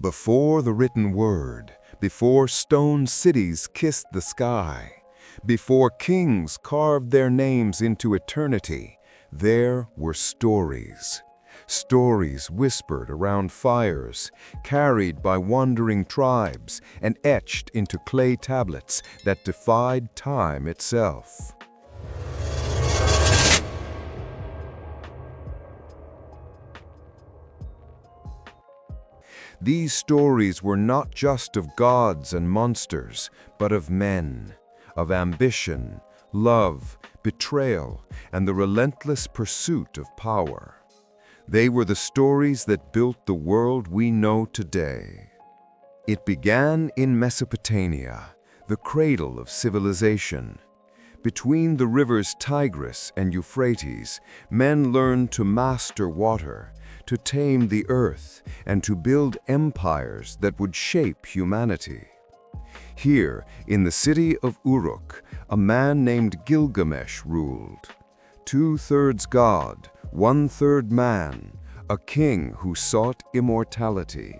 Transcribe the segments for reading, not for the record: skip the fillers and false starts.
Before the written word, before stone cities kissed the sky, before kings carved their names into eternity, there were stories. Stories whispered around fires, carried by wandering tribes, and etched into clay tablets that defied time itself. These stories were not just of gods and monsters, but of men, of ambition, love, betrayal, and the relentless pursuit of power. They were the stories that built the world we know today. It began in Mesopotamia, the cradle of civilization. Between the rivers Tigris and Euphrates, men learned to master water, to tame the earth, and to build empires that would shape humanity. Here, in the city of Uruk, a man named Gilgamesh ruled. 2/3 God, 1/3 man, a king who sought immortality.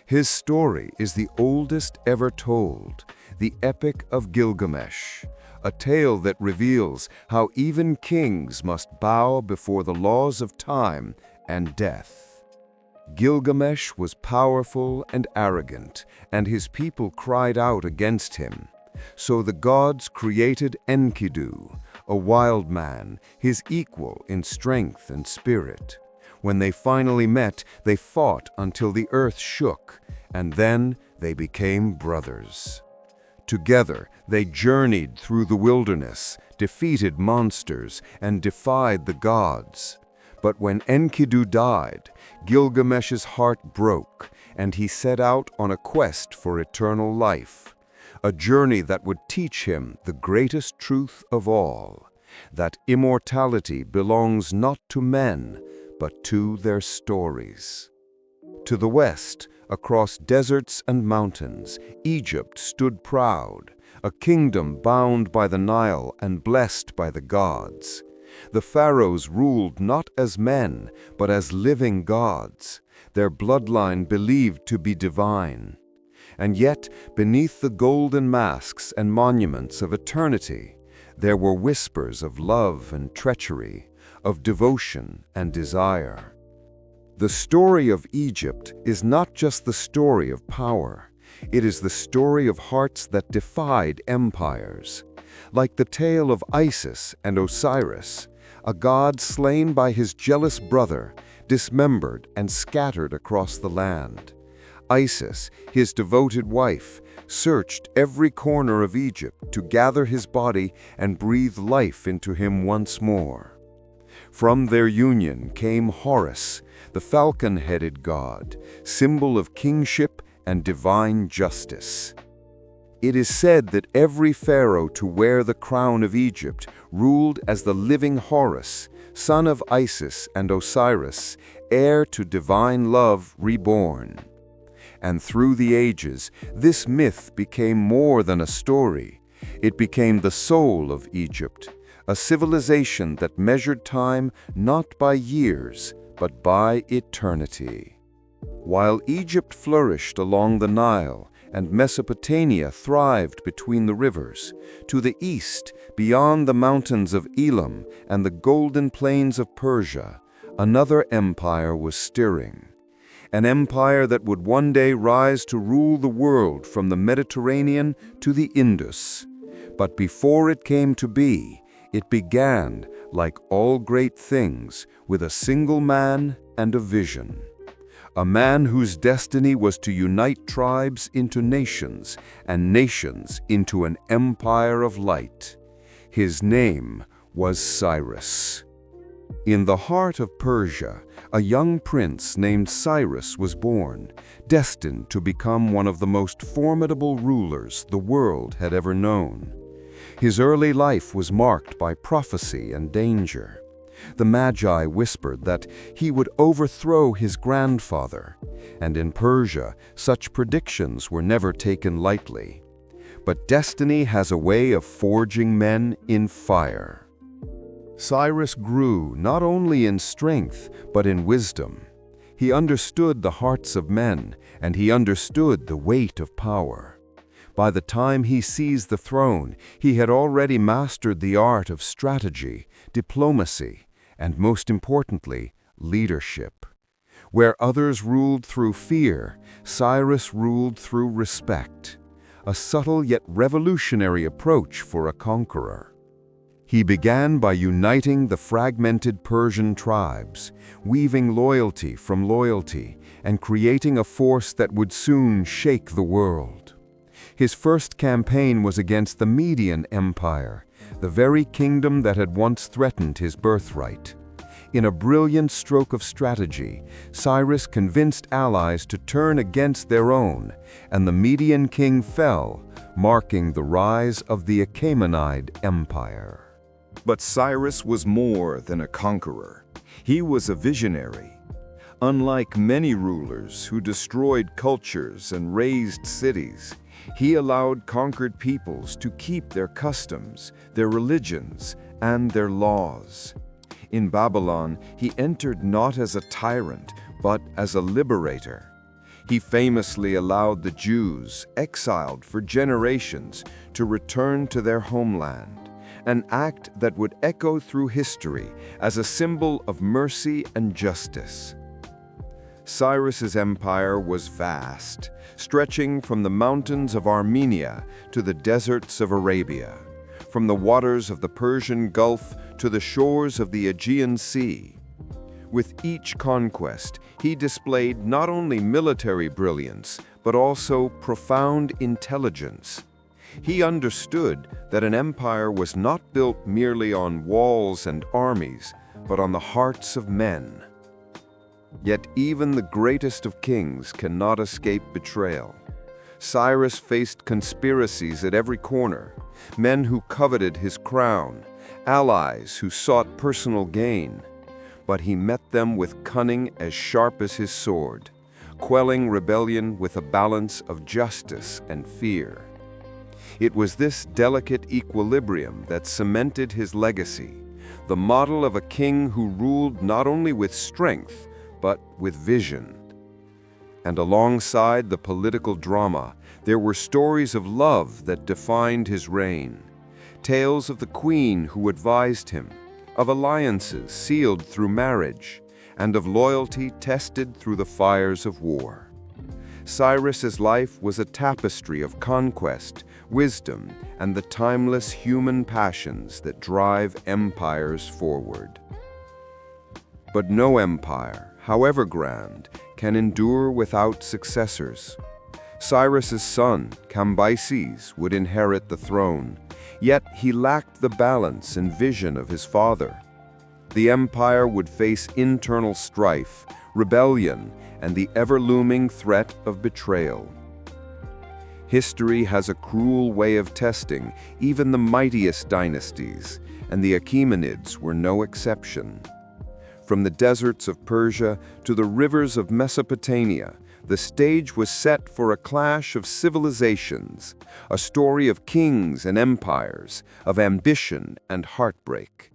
His story is the oldest ever told, the Epic of Gilgamesh, a tale that reveals how even kings must bow before the laws of time and death. Gilgamesh was powerful and arrogant, and his people cried out against him. So the gods created Enkidu, a wild man, his equal in strength and spirit. When they finally met, they fought until the earth shook, and then they became brothers. Together, they journeyed through the wilderness, defeated monsters, and defied the gods. But when Enkidu died, Gilgamesh's heart broke, and he set out on a quest for eternal life, a journey that would teach him the greatest truth of all, that immortality belongs not to men, but to their stories. To the west, across deserts and mountains, Egypt stood proud, a kingdom bound by the Nile and blessed by the gods. The pharaohs ruled not as men, but as living gods, their bloodline believed to be divine. And yet, beneath the golden masks and monuments of eternity, there were whispers of love and treachery, of devotion and desire. The story of Egypt is not just the story of power. It is the story of hearts that defied empires. Like the tale of Isis and Osiris, a god slain by his jealous brother, dismembered and scattered across the land. Isis, his devoted wife, searched every corner of Egypt to gather his body and breathe life into him once more. From their union came Horus, the falcon-headed god, symbol of kingship and divine justice. It is said that every pharaoh to wear the crown of Egypt ruled as the living Horus, son of Isis and Osiris, heir to divine love reborn. And through the ages, this myth became more than a story. It became the soul of Egypt, a civilization that measured time not by years, but by eternity. While Egypt flourished along the Nile, and Mesopotamia thrived between the rivers, to the east, beyond the mountains of Elam and the golden plains of Persia, another empire was stirring. An empire that would one day rise to rule the world from the Mediterranean to the Indus. But before it came to be, it began, like all great things, with a single man and a vision. A man whose destiny was to unite tribes into nations, and nations into an empire of light. His name was Cyrus. In the heart of Persia, a young prince named Cyrus was born, destined to become one of the most formidable rulers the world had ever known. His early life was marked by prophecy and danger. The Magi whispered that he would overthrow his grandfather, and in Persia, such predictions were never taken lightly. But destiny has a way of forging men in fire. Cyrus grew not only in strength, but in wisdom. He understood the hearts of men, and he understood the weight of power. By the time he seized the throne, he had already mastered the art of strategy, diplomacy, and most importantly, leadership. Where others ruled through fear, Cyrus ruled through respect, a subtle yet revolutionary approach for a conqueror. He began by uniting the fragmented Persian tribes, weaving loyalty from loyalty, and creating a force that would soon shake the world. His first campaign was against the Median Empire, the very kingdom that had once threatened his birthright. In a brilliant stroke of strategy, Cyrus convinced allies to turn against their own, and the Median king fell, marking the rise of the Achaemenid Empire. But Cyrus was more than a conqueror. He was a visionary. Unlike many rulers who destroyed cultures and razed cities, he allowed conquered peoples to keep their customs, their religions, and their laws. In Babylon, he entered not as a tyrant, but as a liberator. He famously allowed the Jews, exiled for generations, to return to their homeland, an act that would echo through history as a symbol of mercy and justice. Cyrus's empire was vast, stretching from the mountains of Armenia to the deserts of Arabia, from the waters of the Persian Gulf to the shores of the Aegean Sea. With each conquest, he displayed not only military brilliance, but also profound intelligence. He understood that an empire was not built merely on walls and armies, but on the hearts of men. Yet even the greatest of kings cannot escape betrayal. Cyrus faced conspiracies at every corner, men who coveted his crown, allies who sought personal gain. But he met them with cunning as sharp as his sword, quelling rebellion with a balance of justice and fear. It was this delicate equilibrium that cemented his legacy, the model of a king who ruled not only with strength, but with vision. And alongside the political drama, there were stories of love that defined his reign, tales of the queen who advised him, of alliances sealed through marriage, and of loyalty tested through the fires of war. Cyrus's life was a tapestry of conquest, wisdom, and the timeless human passions that drive empires forward. But no empire, however grand, can endure without successors. Cyrus's son, Cambyses, would inherit the throne, yet he lacked the balance and vision of his father. The empire would face internal strife, rebellion, and the ever-looming threat of betrayal. History has a cruel way of testing even the mightiest dynasties, and the Achaemenids were no exception. From the deserts of Persia to the rivers of Mesopotamia, the stage was set for a clash of civilizations, a story of kings and empires, of ambition and heartbreak.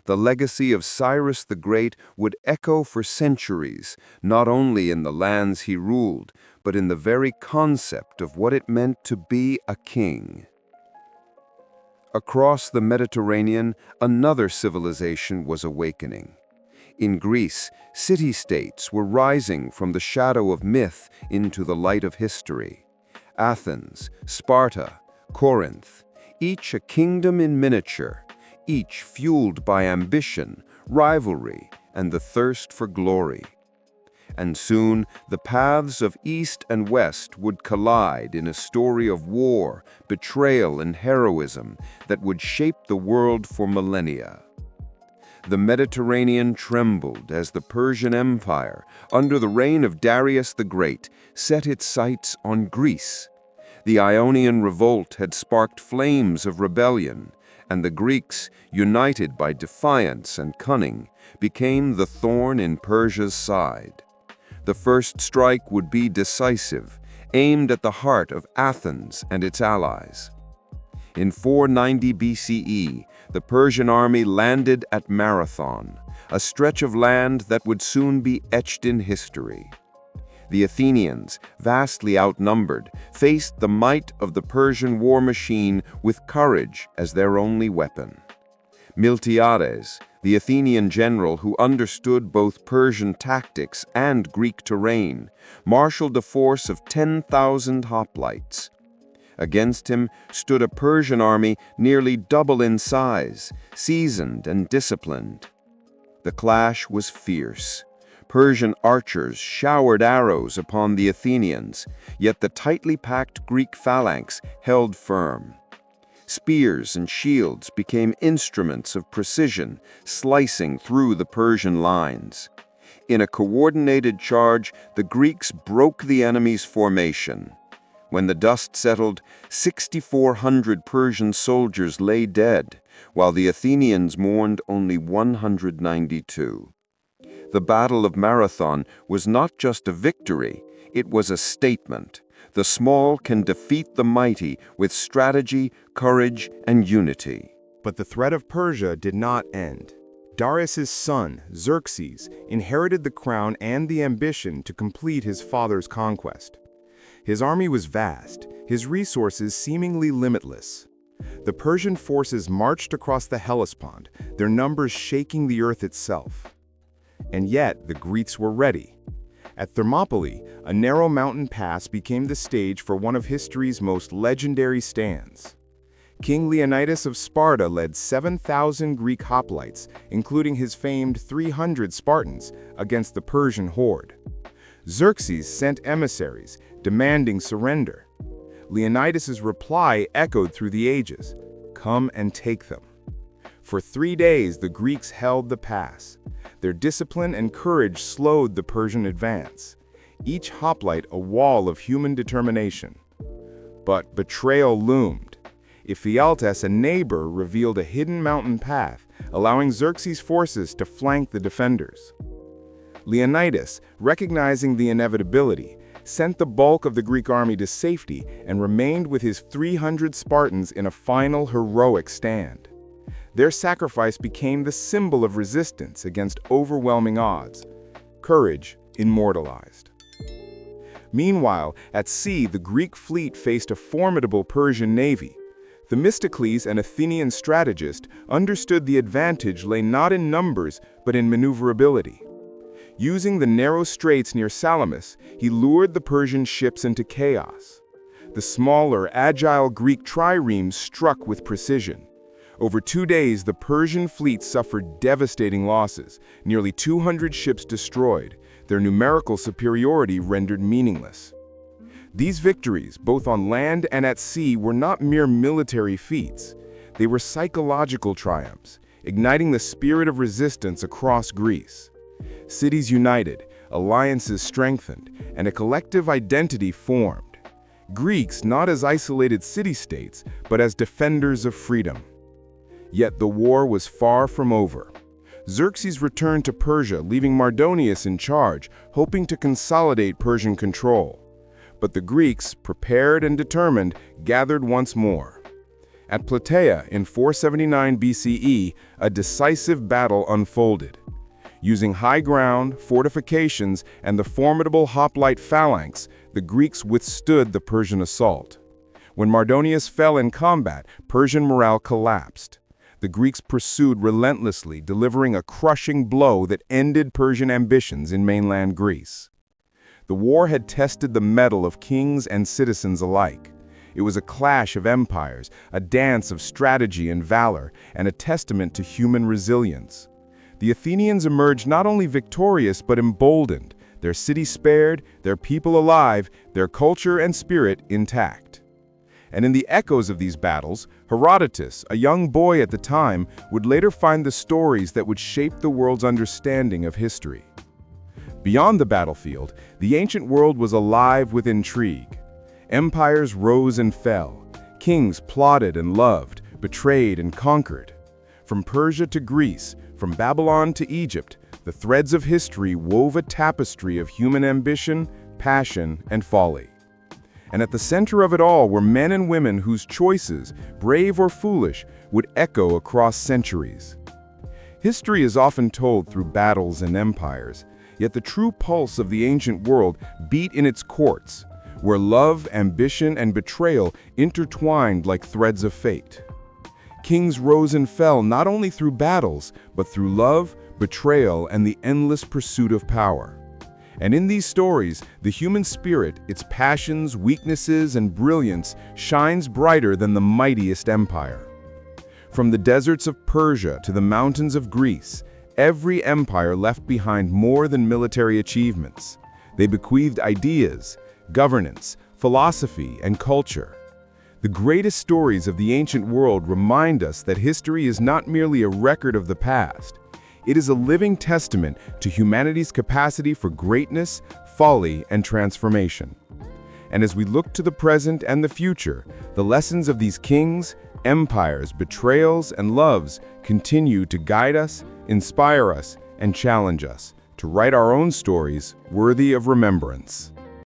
The legacy of Cyrus the Great would echo for centuries, not only in the lands he ruled, but in the very concept of what it meant to be a king. Across the Mediterranean, another civilization was awakening. In Greece, city-states were rising from the shadow of myth into the light of history. Athens, Sparta, Corinth, each a kingdom in miniature, each fueled by ambition, rivalry, and the thirst for glory. And soon, the paths of East and West would collide in a story of war, betrayal, and heroism that would shape the world for millennia. The Mediterranean trembled as the Persian Empire, under the reign of Darius the Great, set its sights on Greece. The Ionian revolt had sparked flames of rebellion, and the Greeks, united by defiance and cunning, became the thorn in Persia's side. The first strike would be decisive, aimed at the heart of Athens and its allies. In 490 BCE, the Persian army landed at Marathon, a stretch of land that would soon be etched in history. The Athenians, vastly outnumbered, faced the might of the Persian war machine with courage as their only weapon. Miltiades, the Athenian general who understood both Persian tactics and Greek terrain, marshaled a force of 10,000 hoplites. Against him stood a Persian army nearly double in size, seasoned and disciplined. The clash was fierce. Persian archers showered arrows upon the Athenians, yet the tightly packed Greek phalanx held firm. Spears and shields became instruments of precision, slicing through the Persian lines. In a coordinated charge, the Greeks broke the enemy's formation. When the dust settled, 6,400 Persian soldiers lay dead, while the Athenians mourned only 192. The Battle of Marathon was not just a victory, it was a statement. The small can defeat the mighty with strategy, courage, and unity. But the threat of Persia did not end. Darius's son, Xerxes, inherited the crown and the ambition to complete his father's conquest. His army was vast, his resources seemingly limitless. The Persian forces marched across the Hellespont, their numbers shaking the earth itself. And yet, the Greeks were ready. At Thermopylae, a narrow mountain pass became the stage for one of history's most legendary stands. King Leonidas of Sparta led 7,000 Greek hoplites, including his famed 300 Spartans, against the Persian horde. Xerxes sent emissaries, demanding surrender. Leonidas's reply echoed through the ages, "Come and take them." For 3 days, the Greeks held the pass. Their discipline and courage slowed the Persian advance, each hoplite a wall of human determination. But betrayal loomed. Ephialtes, a neighbor, revealed a hidden mountain path, allowing Xerxes' forces to flank the defenders. Leonidas, recognizing the inevitability, sent the bulk of the Greek army to safety and remained with his 300 Spartans in a final heroic stand. Their sacrifice became the symbol of resistance against overwhelming odds, courage immortalized. Meanwhile, at sea, the Greek fleet faced a formidable Persian navy. Themistocles, an Athenian strategist, understood the advantage lay not in numbers but in maneuverability. Using the narrow straits near Salamis, he lured the Persian ships into chaos. The smaller, agile Greek triremes struck with precision. Over 2 days, the Persian fleet suffered devastating losses, nearly 200 ships destroyed, their numerical superiority rendered meaningless. These victories, both on land and at sea, were not mere military feats. They were psychological triumphs, igniting the spirit of resistance across Greece. Cities united, alliances strengthened, and a collective identity formed. Greeks not as isolated city-states, but as defenders of freedom. Yet the war was far from over. Xerxes returned to Persia, leaving Mardonius in charge, hoping to consolidate Persian control. But the Greeks, prepared and determined, gathered once more. At Plataea in 479 BCE, a decisive battle unfolded. Using high ground, fortifications, and the formidable hoplite phalanx, the Greeks withstood the Persian assault. When Mardonius fell in combat, Persian morale collapsed. The Greeks pursued relentlessly, delivering a crushing blow that ended Persian ambitions in mainland Greece. The war had tested the mettle of kings and citizens alike. It was a clash of empires, a dance of strategy and valor, and a testament to human resilience. The Athenians emerged not only victorious but emboldened, their city spared, their people alive, their culture and spirit intact. And in the echoes of these battles, Herodotus, a young boy at the time, would later find the stories that would shape the world's understanding of history. Beyond the battlefield, the ancient world was alive with intrigue. Empires rose and fell. Kings plotted and loved, betrayed and conquered. From Persia to Greece, from Babylon to Egypt, the threads of history wove a tapestry of human ambition, passion, and folly. And at the center of it all were men and women whose choices, brave or foolish, would echo across centuries. History is often told through battles and empires, yet the true pulse of the ancient world beat in its courts, where love, ambition, and betrayal intertwined like threads of fate. Kings rose and fell not only through battles, but through love, betrayal, and the endless pursuit of power. And in these stories, the human spirit, its passions, weaknesses, and brilliance, shines brighter than the mightiest empire. From the deserts of Persia to the mountains of Greece, every empire left behind more than military achievements. They bequeathed ideas, governance, philosophy, and culture. The greatest stories of the ancient world remind us that history is not merely a record of the past. It is a living testament to humanity's capacity for greatness, folly, and transformation. And as we look to the present and the future, the lessons of these kings, empires, betrayals, and loves continue to guide us, inspire us, and challenge us to write our own stories worthy of remembrance.